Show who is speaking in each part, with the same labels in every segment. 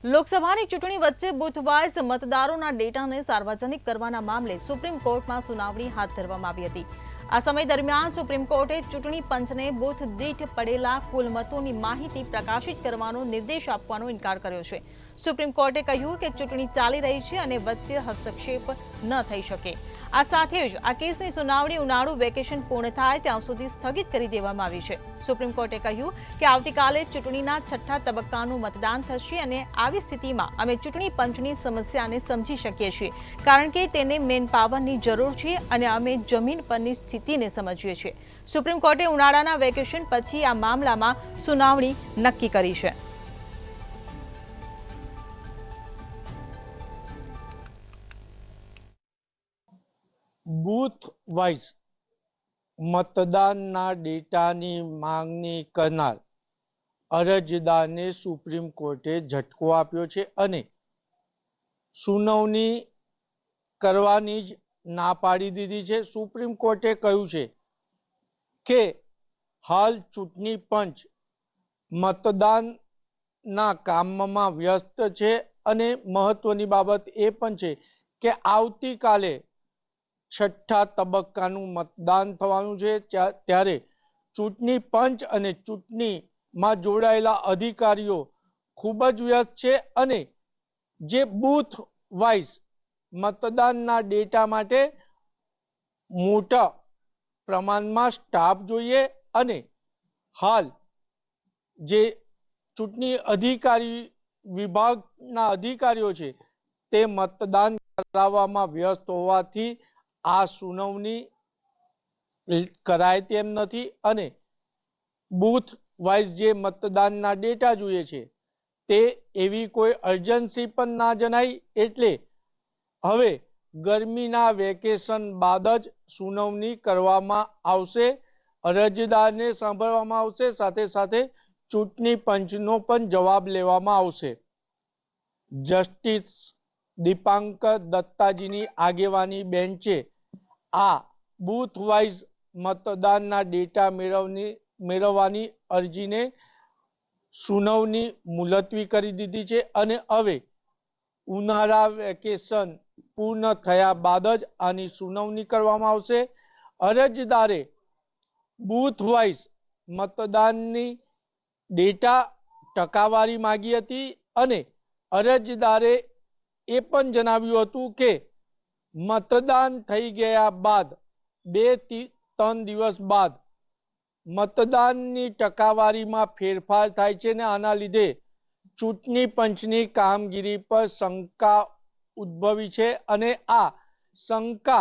Speaker 1: લોકસભાની ચૂંટણી વચ્ચે બૂથવાઇઝ મતદારોના ડેટાને સાર્વજનિક કરવાના મામલે સુપ્રીમ કોર્ટમાં સુનાવણી હાથ ધરવામાં આવી હતી। આ સમય દરમિયાન સુપ્રીમ કોર્ટે ચૂંટણી પંચને બૂથ દીઠ પડેલા કુલ મતોની માહિતી પ્રકાશિત કરવાનો નિર્દેશ આપવાનો ઇનકાર કર્યો છે। સુપ્રીમ કોર્ટે કહ્યું કે ચૂંટણી ચાલી રહી છે અને વચ્ચે હસ્તક્ષેપ ન થઈ શકે। આ સાથે જ આ કેસની સુનાવણી ઉનાળુ વેકેશન પૂર્ણ થાય ત્યાં સુધી સ્થગિત કરી દેવામાં આવી છે। સુપ્રીમ કોર્ટે કહ્યું કે આવતીકાલે ચૂંટણીના છઠ્ઠા તબક્કાનું મતદાન થશે અને આવી સ્થિતિમાં અમે ચૂંટણી પંચની સમસ્યાને સમજી શકીએ છીએ, કારણ કે તેને મેન પાવરની જરૂર છે અને અમે જમીન પરની સ્થિતિને સમજીએ છીએ। સુપ્રીમ કોર્ટે ઉનાળાના વેકેશન પછી આ મામલામાં સુનાવણી નક્કી કરી છે।
Speaker 2: बूथ वाइज मतदानना डेटानी मांगनी करनार अरजदारने सुप्रीम कोर्टे झटको आप्यो छे अने सुनावणी करवानी ज ना पाड़ी दीधी छे। सुप्रीम कोर्टे कह्युं छे के हाल चूंटणी पंच मतदानना काममां व्यस्त छे अने महत्वनी बाबत ए पण छे के आवती काले छठ्ठा तबक्कानुं मतदान थवानुं छे, त्यारे चूंटणी पंच अने चूंटणीमां जोडायेला अधिकारीओ खूब ज व्यस्त छे अने जे बूथ वाइज मतदानना डेटा माटे मोटा प्रमाणमां स्टाफ जोईए अने हाल जे चूंटणी अधिकारी विभागना अधिकारीओ छे ते मतदान कराववामां व्यस्त होवाथी आ सुनावणी कराय तेम नथी अने बूथ वाइज जे मतदानना डेटा जोईए छे ते एवी कोई अर्जन्सी पण ना जणाय। एटले हवे गर्मीना वेकेशन बाद ज सुनावणी करवामां आवशे, अरजदारने सांभळवामां आवशे, साथे साथे चूंटणी पंचनो पण जवाब लेवामां आवशे। जस्टिस दीपांकर दत्ताजीनी आगेवानी बेंचे आ बूथ वाइज मतदानना डेटा मेळववानी अरजीने सुनावणी मुलतवी करी दीधी छे अने हवे उनाळा वेकेशन पूर्ण थया बाद ज आनी सुनावणी करवामां आवशे। अरजदारे बूथ वाइज मतदाननी डेटा टकावारी मागी हती अने अरजदारे ए पण जणाव्युं हतुं के मतदान थई गया बाद 2 થી 3 દિવસ बाद मतदाननी टकावारीमां फेरफार थाय छे ने आना लीधे चूंटणी पंचनी कामगीरी पर शंका उद्भवी छे अने आ शंका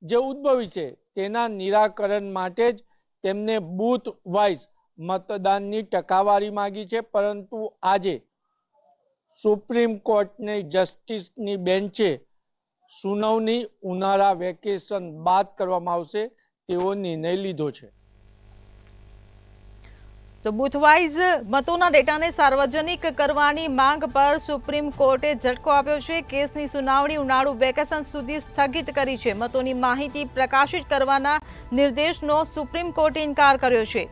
Speaker 2: जे उद्भवी छे तेना निराकरण माटे ज तेमने बूथ वाइज मतदाननी टकावारी मांगी छे। परंतु आजे सुप्रीम कोर्टनी जस्टिसनी बेंचे सुनावणी उनाळा वेकेशन बाद करवामां आवशे तेवो निर्णय लीधो छे।
Speaker 1: तो बूथवाइज मतोना डेटाने सार्वजनिक करवानी मांग पर सुप्रीम कोर्टे झटको आप्यो छे। केसनी सुनावणी उनाळु वेकेशन सुधी स्थगित करी छे। मतोनी माहिती प्रकाशित करवाना निर्देशनो सुप्रीम कोर्टे इनकार कर्यो छे।